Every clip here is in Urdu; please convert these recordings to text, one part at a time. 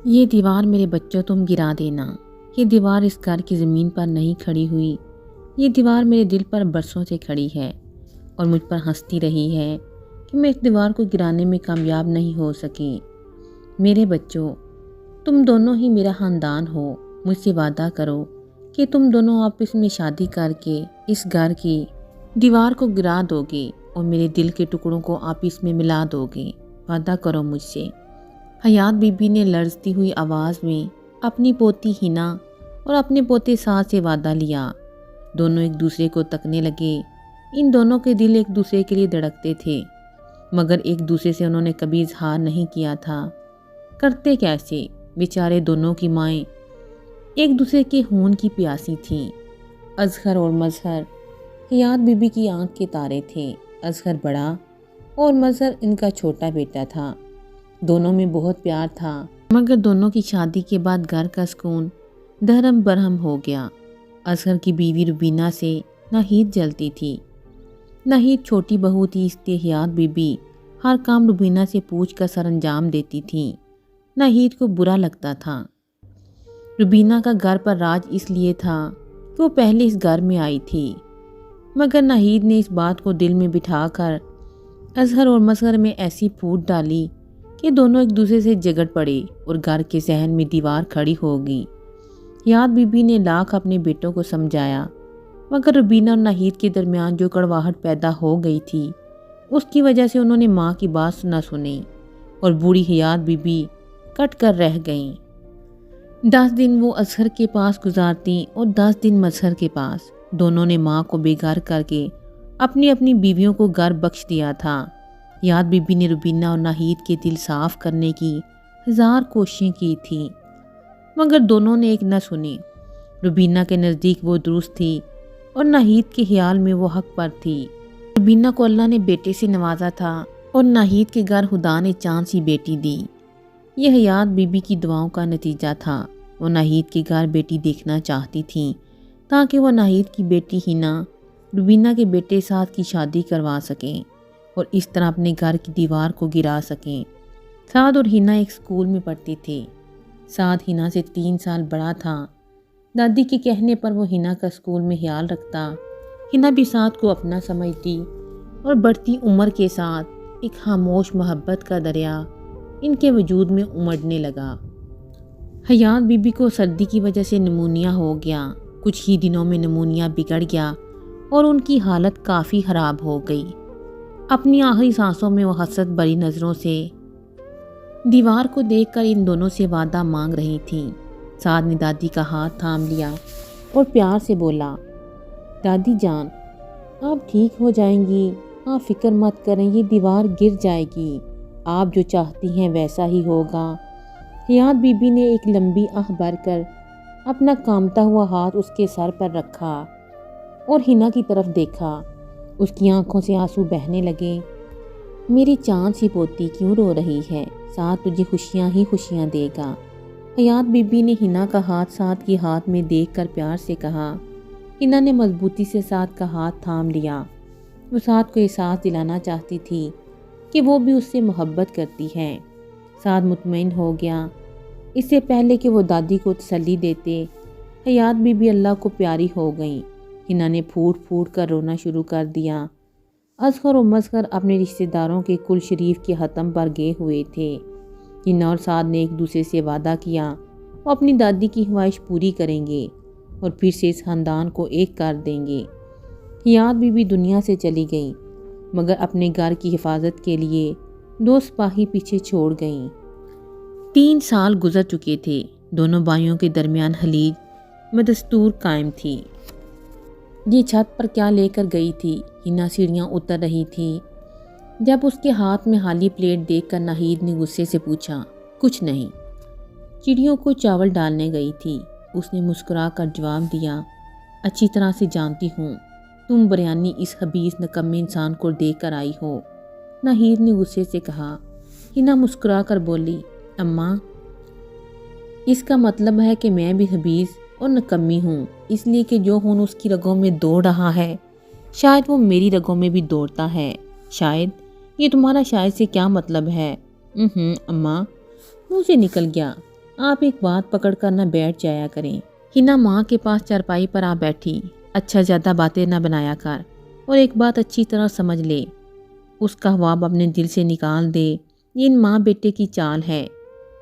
یہ دیوار میرے بچوں تم گرا دینا۔ یہ دیوار اس گھر کی زمین پر نہیں کھڑی ہوئی، یہ دیوار میرے دل پر برسوں سے کھڑی ہے اور مجھ پر ہنستی رہی ہے کہ میں اس دیوار کو گرانے میں کامیاب نہیں ہو سکی۔ میرے بچوں، تم دونوں ہی میرا خاندان ہو، مجھ سے وعدہ کرو کہ تم دونوں آپس میں شادی کر کے اس گھر کی دیوار کو گرا دو گے اور میرے دل کے ٹکڑوں کو آپس میں ملا دو گے۔ وعدہ کرو مجھ سے۔ حیات بی بی نے لرزتی ہوئی آواز میں اپنی پوتی ہنا اور اپنے پوتے سعد سے وعدہ لیا۔ دونوں ایک دوسرے کو تکنے لگے۔ ان دونوں کے دل ایک دوسرے کے لیے دھڑکتے تھے، مگر ایک دوسرے سے انہوں نے کبھی اظہار نہیں کیا تھا۔ کرتے کیسے؟ بیچارے دونوں کی مائیں ایک دوسرے کے خون کی پیاسی تھیں۔ اصغر اور مظہر حیات بی بی کی آنکھ کے تارے تھے۔ اصغر بڑا اور مظہر ان کا چھوٹا بیٹا تھا۔ دونوں میں بہت پیار تھا، مگر دونوں کی شادی کے بعد گھر کا سکون دھرم برہم ہو گیا۔ اصغر کی بیوی روبینہ سے ناہید جلتی تھی۔ ناہید چھوٹی بہو تھی، اس لیے حیات بی بی ہر کام روبینہ سے پوچھ کر سر انجام دیتی تھی۔ ناہید کو برا لگتا تھا۔ روبینہ کا گھر پر راج اس لیے تھا کہ وہ پہلے اس گھر میں آئی تھی، مگر ناہید نے اس بات کو دل میں بٹھا کر اصغر اور مظہر میں ایسی پھوٹ ڈالی کہ دونوں ایک دوسرے سے جھگڑ پڑے اور گھر کے ذہن میں دیوار کھڑی ہو گئی۔ حیات بی بی نے لاکھ اپنے بیٹوں کو سمجھایا، مگر روبینہ اور ناہید کے درمیان جو کڑواہٹ پیدا ہو گئی تھی اس کی وجہ سے انہوں نے ماں کی بات نہ سنی اور بوڑھی حیات بی بی کٹ کر رہ گئیں۔ 10 دن وہ اصغر کے پاس گزارتی اور 10 دن مظہر کے پاس۔ دونوں نے ماں کو بے گھر کر کے اپنی اپنی بیویوں کو گھر بخش دیا تھا۔ حیات بی بی نے روبینہ اور ناہید کے دل صاف کرنے کی 1000 کوششیں کی تھیں، مگر دونوں نے ایک نہ سنی۔ روبینہ کے نزدیک وہ درست تھی اور ناہید کے خیال میں وہ حق پر تھی۔ روبینہ کو اللہ نے بیٹے سے نوازا تھا اور ناہید کے گھر خدا نے چاند سی بیٹی دی۔ یہ حیات بی بی کی دعاؤں کا نتیجہ تھا۔ وہ ناہید کے گھر بیٹی دیکھنا چاہتی تھیں تاکہ وہ ناہید کی بیٹی ہنا روبینہ کے بیٹے سعد کی شادی کروا سکیں اور اس طرح اپنے گھر کی دیوار کو گرا سکیں۔ سعد اور ہنا ایک اسکول میں پڑھتے تھے۔ سعد ہنا سے 3 سال بڑا تھا۔ دادی کے کہنے پر وہ ہنا کا اسکول میں خیال رکھتا۔ ہنا بھی سعد کو اپنا سمجھتی اور بڑھتی عمر کے ساتھ ایک خاموش محبت کا دریا ان کے وجود میں امڑنے لگا۔ حیات بی بی کو سردی کی وجہ سے نمونیا ہو گیا۔ کچھ ہی دنوں میں نمونیا بگڑ گیا اور ان کی حالت کافی خراب ہو گئی۔ اپنی آخری سانسوں میں وہ حسرت بھری نظروں سے دیوار کو دیکھ کر ان دونوں سے وعدہ مانگ رہی تھیں۔ سعد نے دادی کا ہاتھ تھام لیا اور پیار سے بولا، دادی جان، آپ ٹھیک ہو جائیں گی، آپ فکر مت کریں، یہ دیوار گر جائے گی، آپ جو چاہتی ہیں ویسا ہی ہوگا۔ حیات بی بی نے ایک لمبی آہ بھر کر اپنا کانپتا ہوا ہاتھ اس کے سر پر رکھا اور ہنا کی طرف دیکھا۔ اس کی آنکھوں سے آنسو بہنے لگے۔ میری چاند سی پوتی کیوں رو رہی ہے؟ سعد تجھے خوشیاں ہی خوشیاں دے گا۔ حیات بی بی نے ہنا کا ہاتھ سعد کے ہاتھ میں دیکھ کر پیار سے کہا۔ ہنا نے مضبوطی سے سعد کا ہاتھ تھام لیا۔ وہ سعد کو احساس دلانا چاہتی تھی کہ وہ بھی اس سے محبت کرتی ہے۔ سعد مطمئن ہو گیا۔ اس سے پہلے کہ وہ دادی کو تسلی دیتے، حیات بی بی اللہ کو پیاری ہو گئیں۔ ہنا نے پھوٹ پھوٹ کر رونا شروع کر دیا۔ اصغر و مظہر اپنے رشتہ داروں کے کل شریف کے ختم پر گئے ہوئے تھے۔ ہنا اور سعد نے ایک دوسرے سے وعدہ کیا وہ اپنی دادی کی خواہش پوری کریں گے اور پھر سے اس خاندان کو ایک کر دیں گے۔ حیات بی بی دنیا سے چلی گئیں، مگر اپنے گھر کی حفاظت کے لیے 2 سپاہی پیچھے چھوڑ گئیں۔ 3 سال گزر چکے تھے۔ دونوں بھائیوں کے درمیان خلیج میں دستور قائم تھی۔ یہ چھت پر کیا لے کر گئی تھی؟ ہنا سیڑھیاں اتر رہی تھی جب اس کے ہاتھ میں خالی پلیٹ دیکھ کر ناہید نے غصے سے پوچھا۔ کچھ نہیں، چڑیوں کو چاول ڈالنے گئی تھی، اس نے مسکرا کر جواب دیا۔ اچھی طرح سے جانتی ہوں تم بریانی اس خبیث نکمے انسان کو دے کر آئی ہو، ناہید نے غصے سے کہا۔ ہنا مسکرا کر بولی، اماں، اس کا مطلب ہے کہ میں بھی خبیث اور نکمی ہوں، اس لیے کہ جو خون اس کی رگوں میں دوڑ رہا ہے شاید وہ میری رگوں میں بھی دوڑتا ہے۔ شاید؟ یہ تمہارا شاید سے کیا مطلب ہے؟ اماں، منہ سے نکل گیا۔ آپ ایک بات پکڑ کر نہ بیٹھ جایا کریں۔ ہنا ماں کے پاس چارپائی پر آ بیٹھی۔ اچھا زیادہ باتیں نہ بنایا کر اور ایک بات اچھی طرح سمجھ لے، اس کا خواب اپنے دل سے نکال دے۔ یہ ان ماں بیٹے کی چال ہے۔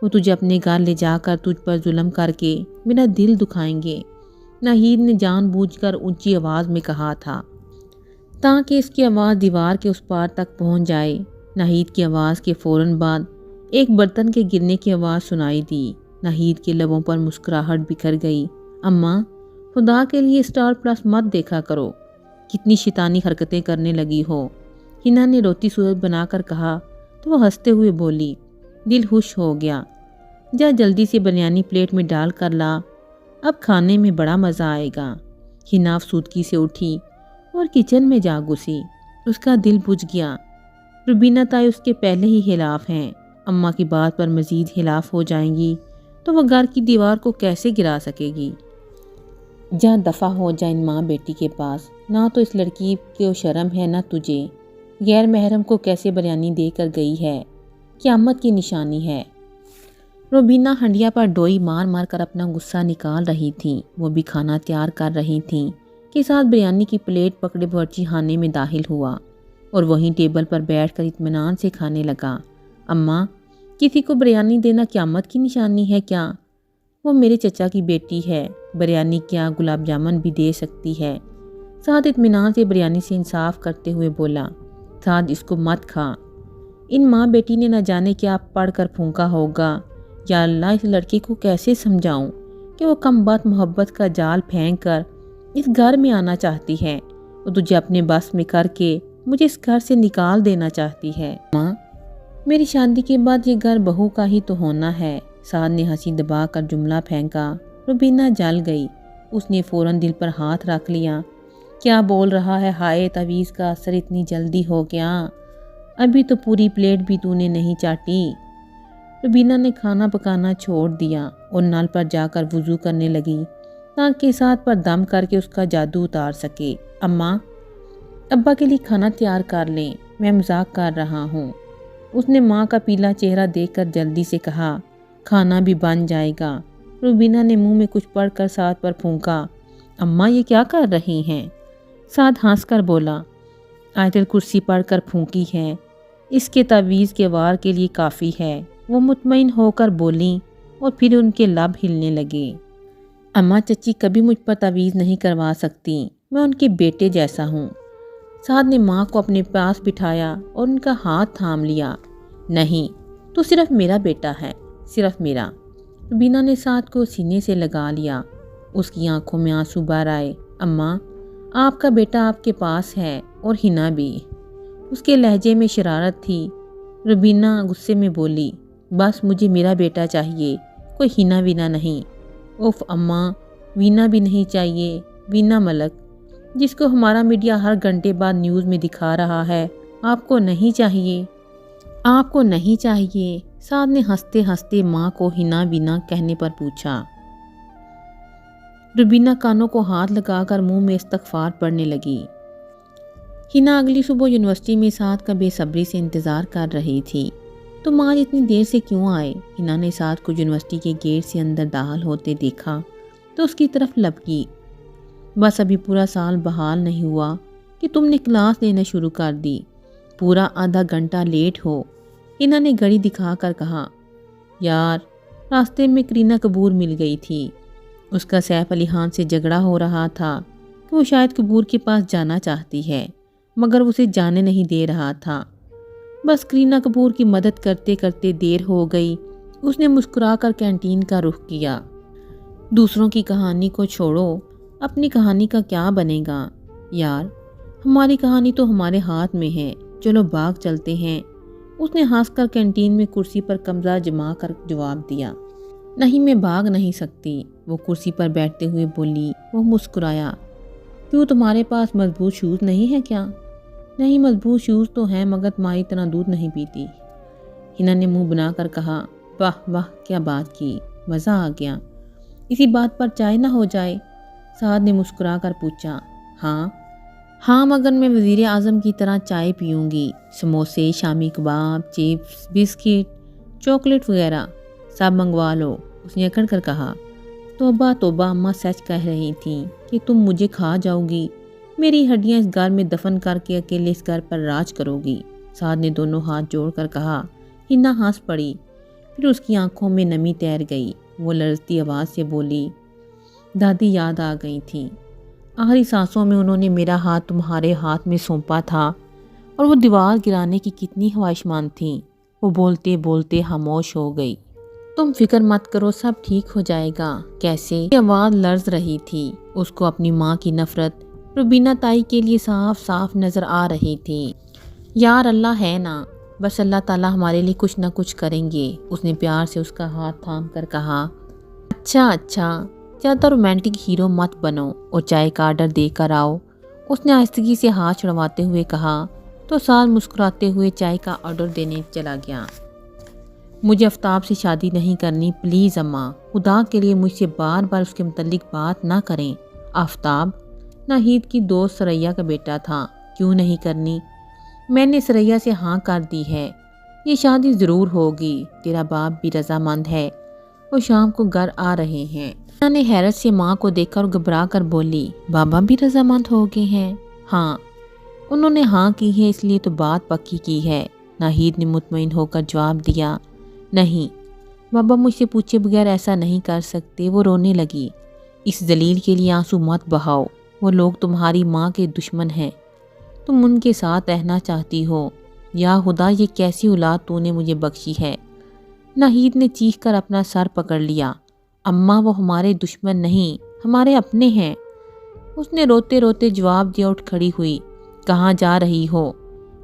وہ تجھے اپنے گھر لے جا کر تجھ پر ظلم کر کے میرا دل دکھائیں گے۔ ناہید نے جان بوجھ کر اونچی آواز میں کہا تھا تاکہ اس کی آواز دیوار کے اس پار تک پہنچ جائے۔ ناہید کی آواز کے فوراً بعد ایک برتن کے گرنے کی آواز سنائی دی۔ ناہید کے لبوں پر مسکراہٹ بکھر گئی۔ اماں، خدا کے لیے اسٹار پلس مت دیکھا کرو، کتنی شیطانی حرکتیں کرنے لگی ہو۔ ہنا نے روتی صورت بنا کر کہا تو وہ ہنستے ہوئے بولی، دل خوش ہو گیا، جا جلدی سے بریانی پلیٹ میں ڈال کر لا، اب کھانے میں بڑا مزہ آئے گا۔ ہنا افسردگی سے اٹھی اور کچن میں جا گھسی۔ اس کا دل بجھ گیا۔ روبینہ تائی اس کے پہلے ہی خلاف ہیں۔ اماں کی بات پر مزید خلاف ہو جائیں گی تو وہ گھر کی دیوار کو کیسے گرا سکے گی؟ جا دفع ہو جا ان ماں بیٹی کے پاس، نہ تو اس لڑکی کو شرم ہے نہ تجھے، غیر محرم کو کیسے بریانی دے کر گئی ہے، قیامت کی نشانی ہے۔ روبینہ ہنڈیا پر ڈوئی مار مار کر اپنا غصہ نکال رہی تھیں۔ وہ بھی کھانا تیار کر رہی تھیں کہ ساتھ بریانی کی پلیٹ پکڑے باورچی خانے میں داخل ہوا اور وہیں ٹیبل پر بیٹھ کر اطمینان سے کھانے لگا۔ اماں، کسی کو بریانی دینا قیامت کی نشانی ہے کیا؟ وہ میرے چچا کی بیٹی ہے، بریانی کیا گلاب جامن بھی دے سکتی ہے۔ ساتھ اطمینان سے بریانی سے انصاف کرتے ہوئے بولا، ساتھ اس کو مت کھا، ان ماں بیٹی نے نہ جانے کیا پڑھ کر پھونکا ہوگا۔ یا اللہ، اس لڑکی کو کیسے سمجھاؤں کہ وہ کم بات محبت کا جال پھینک کر اس گھر میں آنا چاہتی ہے، وہ تجھے اپنے بس میں کر کے مجھے اس گھر سے نکال دینا چاہتی ہے۔ ماں، میری شادی کے بعد یہ گھر بہو کا ہی تو ہونا ہے۔ سعد نے ہنسی دبا کر جملہ پھینکا۔ روبینہ جل گئی۔ اس نے فوراً دل پر ہاتھ رکھ لیا۔ کیا بول رہا ہے؟ ہائے، تعویذ کا اثر اتنی جلدی ہو گیا، ابھی تو پوری پلیٹ بھی تو نے نہیں چاٹی۔ روبینہ نے کھانا پکانا چھوڑ دیا اور نل پر جا کر وضو کرنے لگی تاکہ ساتھ پر دم کر کے اس کا جادو اتار سکے۔ اماں، ابا کے لیے کھانا تیار کر لیں، میں مذاق کر رہا ہوں۔ اس نے ماں کا پیلا چہرہ دیکھ کر جلدی سے کہا، کھانا بھی بن جائے گا۔ روبینہ نے منہ میں کچھ پڑھ کر ساتھ پر پھونکا۔ اماں، یہ کیا کر رہی ہیں؟ سعد ہنس کر بولا، آیت الکرسی پڑھ کر پھونکی ہے، اس کے تعویذ کے وار کے لیے کافی ہے۔ وہ مطمئن ہو کر بولیں اور پھر ان کے لب ہلنے لگے۔ اماں، چچی کبھی مجھ پر تعویذ نہیں کروا سکتی، میں ان کے بیٹے جیسا ہوں۔ سعد نے ماں کو اپنے پاس بٹھایا اور ان کا ہاتھ تھام لیا۔ نہیں، تو صرف میرا بیٹا ہے، صرف میرا۔ روبینہ نے سعد کو سینے سے لگا لیا۔ اس کی آنکھوں میں آنسو بھر آئے۔ اماں، آپ کا بیٹا آپ کے پاس ہے اور ہنا بھی۔ اس کے لہجے میں شرارت تھی۔ روبینہ غصے میں بولی، بس مجھے میرا بیٹا چاہیے، کوئی ہنا وینا نہیں۔ اوف اماں، وینا بھی نہیں چاہیے، وینا ملک جس کو ہمارا میڈیا ہر گھنٹے بعد نیوز میں دکھا رہا ہے، آپ کو نہیں چاہیے؟ آپ کو نہیں چاہیے؟ سعد نے ہنستے ہنستے ماں کو ہنا وینا کہنے پر پوچھا۔ روبینہ کانوں کو ہاتھ لگا کر منہ میں استغفار پڑھنے لگی۔ ہنا اگلی صبح یونیورسٹی میں سعد کا بے صبری سے انتظار کر رہی تھی۔ تم آج اتنی دیر سے کیوں آئے؟ ہنا نے سعد کو یونیورسٹی کے گیٹ سے اندر داخل ہوتے دیکھا تو اس کی طرف لپکی۔ بس ابھی پورا سال بحال نہیں ہوا کہ تم نے کلاس لینا شروع کر دی، پورا آدھا گھنٹہ لیٹ ہو۔ ہنا نے گھڑی دکھا کر کہا، یار راستے میں کرینہ کپور مل گئی تھی، اس کا سیف علی خان سے جھگڑا ہو رہا تھا کہ وہ شاید کپور کے پاس جانا چاہتی ہے مگر اسے جانے نہیں دے رہا تھا۔ بس کرینہ کپور کی مدد کرتے کرتے دیر ہو گئی۔ اس نے مسکرا کر کینٹین کا رخ کیا۔ دوسروں کی کہانی کو چھوڑو، اپنی کہانی کا کیا بنے گا؟ یار ہماری کہانی تو ہمارے ہاتھ میں ہے، چلو باغ چلتے ہیں۔ اس نے ہنس کر کینٹین میں کرسی پر کمزہ جما کر جواب دیا، نہیں میں بھاگ نہیں سکتی۔ وہ کرسی پر بیٹھتے ہوئے بولی۔ وہ مسکرایا، کیوں تمہارے پاس مضبوط شوز نہیں ہے کیا؟ نہیں مضبوط شوز تو ہیں مگر تمہاری طرح دودھ نہیں پیتی۔ ہنا نے منہ بنا کر کہا، واہ واہ کیا بات کی، مزہ آ گیا۔ اسی بات پر چائے نہ ہو جائے؟ سعد نے مسکرا کر پوچھا۔ ہاں مگر میں وزیر اعظم کی طرح چائے پیوں گی، سموسے، شامی کباب، چپس، بسکٹ، چاکلیٹ وغیرہ سب منگوا لو۔ اس نے اکڑ کر کہا۔ توبہ توبہ، اماں سچ کہہ رہی تھیں کہ تم مجھے کھا جاؤ گی، میری ہڈیاں اس گھر میں دفن کر کے اکیلے اس گھر پر راج کرو گی۔ سعد نے دونوں ہاتھ جوڑ کر کہا۔ ہنا ہنس پڑی، پھر اس کی آنکھوں میں نمی تیر گئی۔ وہ لرزتی آواز سے بولی، دادی یاد آ گئی تھی، آخری سانسوں میں انہوں نے میرا ہاتھ تمہارے ہاتھ میں سونپا تھا، اور وہ دیوار گرانے کی کتنی خواہشمند تھیں۔ وہ بولتے بولتے خاموش ہو گئی۔ تم فکر مت کرو، سب ٹھیک ہو جائے گا۔ کیسے؟ یہ آواز لرز رہی تھی۔ اس کو اپنی ماں کی نفرت روبینہ تائی کے لیے صاف صاف نظر آ رہی تھی۔ یار اللہ ہے نا، بس اللہ تعالیٰ ہمارے لیے کچھ نہ کچھ کریں گے، اس نے پیار سے اس کا ہاتھ تھام کر کہا۔ اچھا، زیادہ رومانٹک ہیرو مت بنو اور چائے کا آرڈر دے کر آؤ، اس نے آہستگی سے ہاتھ چھڑواتے ہوئے کہا۔ تو سعد مسکراتے ہوئے چائے کا آرڈر دینے چلا گیا۔ مجھے آفتاب سے شادی نہیں کرنی، پلیز اماں، خدا کے لیے مجھ سے بار بار اس کے متعلق بات نہ کریں۔ آفتاب ناہید کی دوست سریا کا بیٹا تھا، کیوں نہیں کرنی؟ میں نے سریا سے ہاں کر دی ہے، یہ شادی ضرور ہوگی، تیرا باپ بھی رضامند ہے، وہ شام کو گھر آ رہے ہیں۔ میں نے حیرت سے ماں کو دیکھا اور گھبرا کر بولی، بابا بھی رضامند ہو گئے ہیں؟ ہاں، انہوں نے ہاں کی ہے، اس لیے تو بات پکی کی ہے، ناہید نے مطمئن ہو کر جواب دیا۔ نہیں، بابا مجھ سے پوچھے بغیر ایسا نہیں کر سکتے۔ وہ رونے لگی۔ اس ذلیل کے لیے آنسو مت بہاؤ، وہ لوگ تمہاری ماں کے دشمن ہیں، تم ان کے ساتھ رہنا چاہتی ہو۔ یا خدا، یہ کیسی اولاد تو نے مجھے بخشی ہے۔ ناہید نے چیخ کر اپنا سر پکڑ لیا۔ اماں وہ ہمارے دشمن نہیں، ہمارے اپنے ہیں، اس نے روتے روتے جواب دیا۔ اٹھ کھڑی ہوئی۔ کہاں جا رہی ہو؟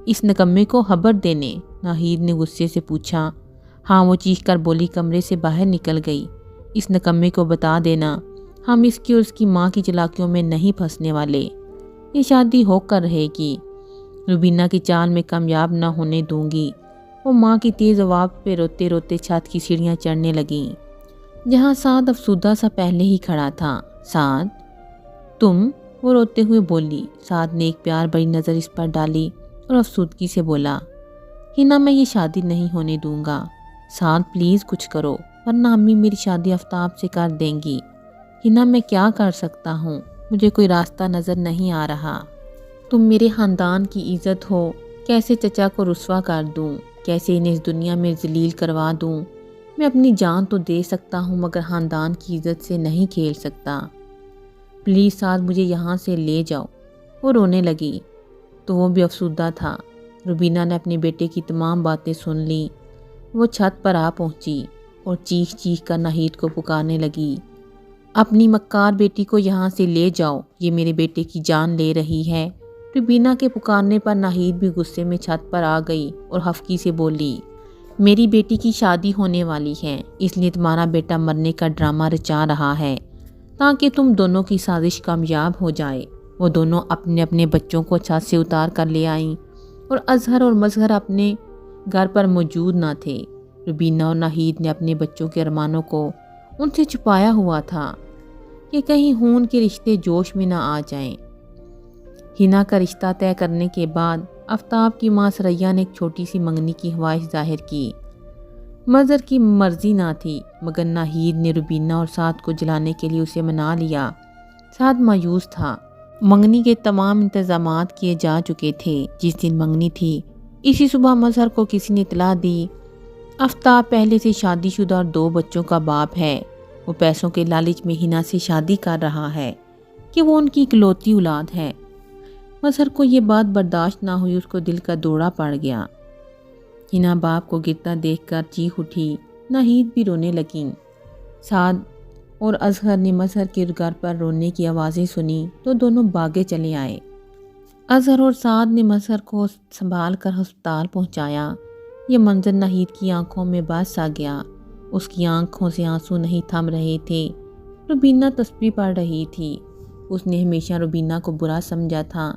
اس نکمے کو خبر دینے؟ ناہید نے غصے سے پوچھا۔ ہاں، وہ چیخ کر بولی، کمرے سے باہر نکل گئی۔ اس نکمے کو بتا دینا، ہم اس کی اور اس کی ماں کی چالاکیوں میں نہیں پھنسنے والے، یہ شادی ہو کر رہے گی، روبینہ کی چال میں کامیاب نہ ہونے دوں گی۔ وہ ماں کی تیز آواز پہ روتے روتے چھت کی سیڑھیاں چڑھنے لگیں، جہاں سعد افسردہ سا پہلے ہی کھڑا تھا۔ سعد، تم؟ وہ روتے ہوئے بولی۔ سعد نے ایک پیار بڑی نظر اس پر ڈالی اور افسردگی سے بولا، ہنا میں یہ شادی نہیں ہونے دوں گا۔ سعد پلیز کچھ کرو، ورنہ امی میری شادی آفتاب سے کر دیں گی۔ ہنا میں کیا کر سکتا ہوں، مجھے کوئی راستہ نظر نہیں آ رہا۔ تم میرے خاندان کی عزت ہو، کیسے چچا کو رسوا کر دوں، کیسے انہیں اس دنیا میں ذلیل کروا دوں۔ میں اپنی جان تو دے سکتا ہوں مگر خاندان کی عزت سے نہیں کھیل سکتا، پلیز سعد مجھے یہاں سے لے جاؤ۔ وہ رونے لگی تو وہ بھی افسردہ تھا۔ روبینہ نے اپنے بیٹے کی تمام باتیں سن لیں۔ وہ چھت پر آ پہنچی اور چیخ چیخ کر ناہید کو پکارنے لگی، اپنی مکار بیٹی کو یہاں سے لے جاؤ، یہ میرے بیٹے کی جان لے رہی ہے۔ روبینہ کے پکارنے پر ناہید بھی غصے میں چھت پر آ گئی اور خفگی سے بولی، میری بیٹی کی شادی ہونے والی ہے، اس لیے تمہارا بیٹا مرنے کا ڈرامہ رچا رہا ہے تاکہ تم دونوں کی سازش کامیاب ہو جائے۔ وہ دونوں اپنے اپنے بچوں کو چھت سے اتار کر لے آئیں اور اظہر اور مظہر اپنے گھر پر موجود نہ تھے۔ روبینہ اور ناہید نے اپنے بچوں کے ارمانوں کو ان سے چھپایا ہوا تھا کہ کہیں خون کے رشتے جوش میں نہ آ جائیں۔ ہنا کا رشتہ طے کرنے کے بعد آفتاب کی ماں سریا نے ایک چھوٹی سی منگنی کی خواہش ظاہر کی۔ مظہر کی مرضی نہ تھی مگر ناہید نے روبینہ اور سعد کو جلانے کے لیے اسے منا لیا۔ سعد مایوس تھا، منگنی کے تمام انتظامات کیے جا چکے تھے۔ جس دن منگنی تھی اسی صبح مظہر کو کسی نے اطلاع دی، آفتاب پہلے سے شادی شدہ اور 2 بچوں کا باپ ہے، وہ پیسوں کے لالچ میں ہنا سے شادی کر رہا ہے کہ وہ ان کی اکلوتی اولاد ہے۔ مظہر کو یہ بات برداشت نہ ہوئی، اس کو دل کا دورہ پڑ گیا۔ ہنا باپ کو گرتا دیکھ کر چیخ اٹھی، ناہید بھی رونے لگیں۔ سعد اور اظہر نے مظہر کے گھر پر رونے کی آوازیں سنی تو دونوں بھاگے چلے آئے۔ اظہر اور سعد نے مظہر کو سنبھال کر ہسپتال پہنچایا۔ یہ منظر ناہید کی آنکھوں میں بس آ گیا، اس کی آنکھوں سے آنسو نہیں تھم رہے تھے۔ روبینہ تسبیح پڑھ رہی تھی۔ اس نے ہمیشہ روبینہ کو برا سمجھا تھا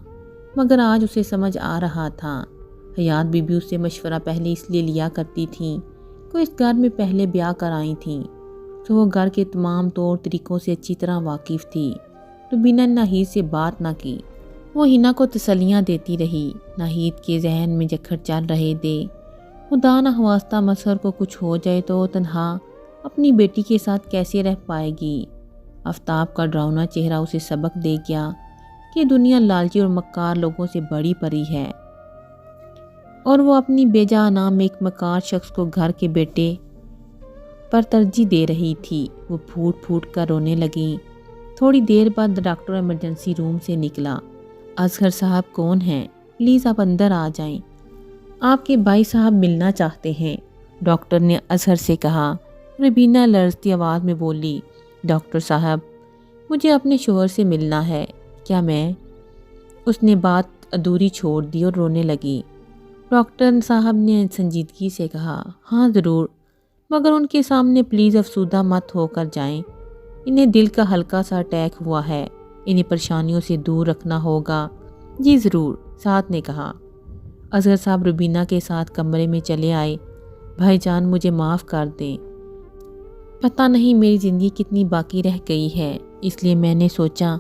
مگر آج اسے سمجھ آ رہا تھا۔ حیات بی بی اس سے مشورہ پہلے اس لیے لیا کرتی تھیں کہ اس گھر میں پہلے بیاہ کر آئی تھیں تو وہ گھر کے تمام طور طریقوں سے اچھی طرح واقف تھی۔ روبینہ نے ناہید سے بات نہ کی، وہ ہنا کو تسلیاں دیتی رہی۔ ناہید کے ذہن میں جکھڑ چل رہے تھے، خدا نہ خواستہ مظہر کو کچھ ہو جائے تو تنہا اپنی بیٹی کے ساتھ کیسے رہ پائے گی؟ آفتاب کا ڈراؤنا چہرہ اسے سبق دے گیا کہ دنیا لالچی اور مکار لوگوں سے بڑی پری ہے، اور وہ اپنی بیجا نام ایک مکار شخص کو گھر کے بیٹے پر ترجیح دے رہی تھی۔ وہ پھوٹ پھوٹ کر رونے لگیں۔ تھوڑی دیر بعد ڈاکٹر ایمرجنسی روم سے نکلا۔ اصغر صاحب کون ہیں؟ پلیز آپ اندر آ جائیں، آپ کے بھائی صاحب ملنا چاہتے ہیں، ڈاکٹر نے اصغر سے کہا۔ ربینہ لرزتی آواز میں بولی، ڈاکٹر صاحب مجھے اپنے شوہر سے ملنا ہے، کیا میں؟ اس نے بات ادھوری چھوڑ دی اور رونے لگی۔ ڈاکٹر صاحب نے سنجیدگی سے کہا، ہاں ضرور، مگر ان کے سامنے پلیز افسردہ مت ہو کر جائیں، انہیں دل کا ہلکا سا اٹیک ہوا ہے، انہیں پریشانیوں سے دور رکھنا ہوگا۔ جی ضرور، ساتھ نے کہا۔ اصغر صاحب ربینہ کے ساتھ کمرے میں چلے آئے۔ بھائی جان مجھے معاف کر دیں، پتہ نہیں میری زندگی کتنی باقی رہ گئی ہے، اس لیے میں نے سوچا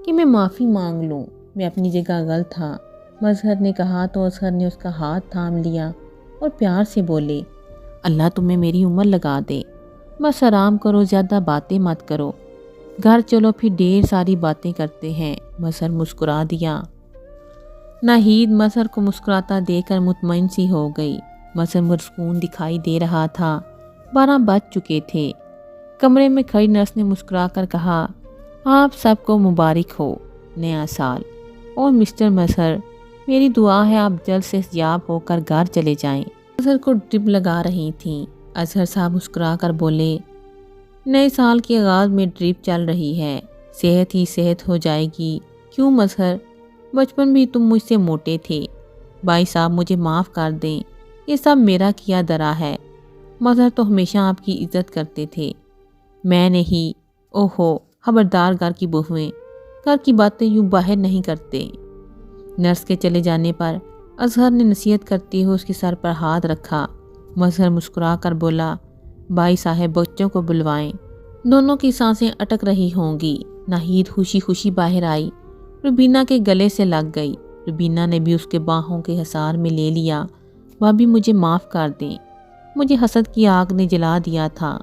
کہ میں معافی مانگ لوں، میں اپنی جگہ غلط تھا، مظہر نے کہا تو اصغر نے اس کا ہاتھ تھام لیا اور پیار سے بولے، اللہ تمہیں میری عمر لگا دے، بس آرام کرو، زیادہ باتیں مت کرو، گھر چلو پھر ڈھیر ساری باتیں کرتے ہیں۔ مظہر مسکرا دیا۔ ناہید مظہر کو مسکراتا دیکھ کر مطمئن سی ہو گئی۔ مظہر پرسکون دکھائی دے رہا تھا۔ 12 بج چکے تھے۔ کمرے میں کھڑی نرس نے مسکرا کر کہا، آپ سب کو مبارک ہو نیا سال، اور مسٹر مظہر میری دعا ہے آپ جلد سے یاب ہو کر گھر چلے جائیں۔ مظہر کو ڈرپ لگا رہی تھیں۔ اصغر صاحب مسکرا کر بولے، نئے سال کے آغاز میں ڈرپ چل رہی ہے، صحت ہی صحت ہو جائے گی، کیوں مظہر؟ بچپن بھی تم مجھ سے موٹے تھے، بھائی صاحب مجھے معاف کر دیں، یہ سب میرا کیا درا ہے، مظہر تو ہمیشہ آپ کی عزت کرتے تھے، میں نہیں، اوہو خبردار گھر کی بہویں گھر کی باتیں یوں باہر نہیں کرتے۔ نرس کے چلے جانے پر اصغر نے نصیحت کرتے ہوئے اس کے سر پر ہاتھ رکھا۔ مظہر مسکرا کر بولا، بھائی صاحب بچوں کو بلوائیں، دونوں کی سانسیں اٹک رہی ہوں گی۔ ناہید خوشی خوشی باہر آئی، ربینہ کے گلے سے لگ گئی۔ ربینہ نے بھی اس کے باہوں کے حصار میں لے لیا۔ بھابھی مجھے معاف کر دیں، مجھے حسد کی آگ نے جلا دیا تھا،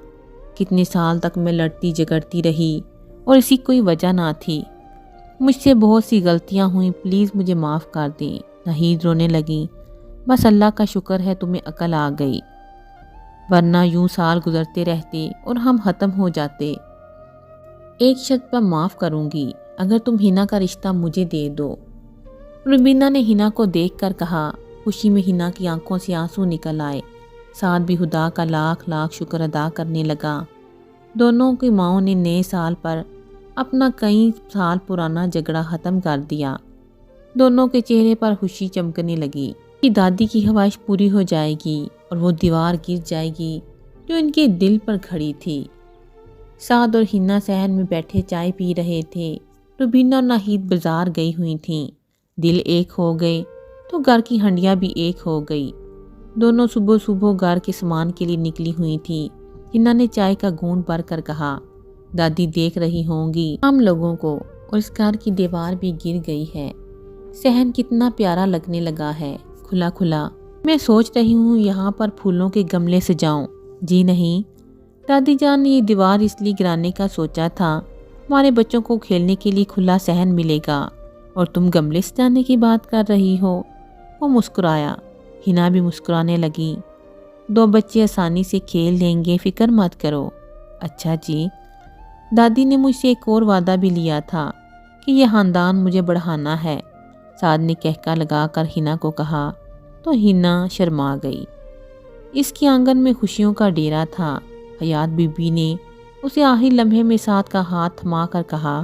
کتنے سال تک میں لڑتی جگڑتی رہی اور اسی کوئی وجہ نہ تھی، مجھ سے بہت سی غلطیاں ہوئیں، پلیز مجھے معاف کر دیں۔ ناہید رونے لگی، بس اللہ کا شکر ہے تمہیں عقل آ گئی، ورنہ یوں سال گزرتے رہتے اور ہم ختم ہو جاتے۔ ایک شرط پر معاف کروں گی، اگر تم ہنا کا رشتہ مجھے دے دو۔ ربینہ نے ہنا کو دیکھ کر کہا۔ خوشی میں ہنا کی آنکھوں سے آنسو نکل آئے۔ سعد بھی خدا کا لاکھ لاکھ شکر ادا کرنے لگا۔ دونوں کی ماؤں نے نئے سال پر اپنا کئی سال پرانا جھگڑا ختم کر دیا۔ دونوں کے چہرے پر خوشی چمکنے لگی کہ دادی کی خواہش پوری ہو جائے گی اور وہ دیوار گر جائے گی جو ان کے دل پر کھڑی تھی۔ سعد اور ہنا صحن میں بیٹھے چائے پی رہے تھے۔ ربینہ اور ناہید بازار گئی ہوئی تھیں۔ دل ایک ہو گئے تو گھر کی ہنڈیاں بھی ایک ہو گئی۔ دونوں صبح صبح گھر کے سامان کے لیے نکلی ہوئی تھیں۔ ہنا نے چائے کا گھونٹ بھر کر کہا، دادی دیکھ رہی ہوں گی ہم لوگوں کو، اور اس گھر کی دیوار بھی گر گئی ہے، صحن کتنا پیارا لگنے لگا ہے، کھلا کھلا۔ میں سوچ رہی ہوں یہاں پر پھولوں کے گملے سجاؤں۔ جی نہیں، دادی جان نے یہ دیوار اس لیے گرانے کا سوچا تھا، ہمارے بچوں کو کھیلنے کے لیے کھلا صحن ملے گا، اور تم گملے سجانے کی بات کر رہی ہو۔ وہ مسکرایا۔ ہنا بھی مسکرانے لگی۔ 2 بچے آسانی سے کھیل لیں گے، فکر مت کرو۔ اچھا جی، دادی نے مجھ سے ایک اور وعدہ بھی لیا تھا کہ یہ خاندان مجھے بڑھانا ہے، سعد نے کہکا لگا کر ہنا کو کہا تو ہنا شرما گئی۔ اس کے آنگن میں خوشیوں کا ڈیرا تھا۔ حیات بی بی نے اسے آخری لمحے میں سعد کا ہاتھ تھما کر کہا،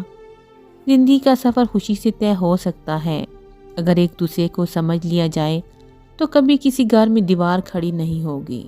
زندگی کا سفر خوشی سے طے ہو سکتا ہے، اگر ایک دوسرے کو سمجھ لیا جائے تو کبھی کسی گھر میں دیوار کھڑی نہیں ہوگی۔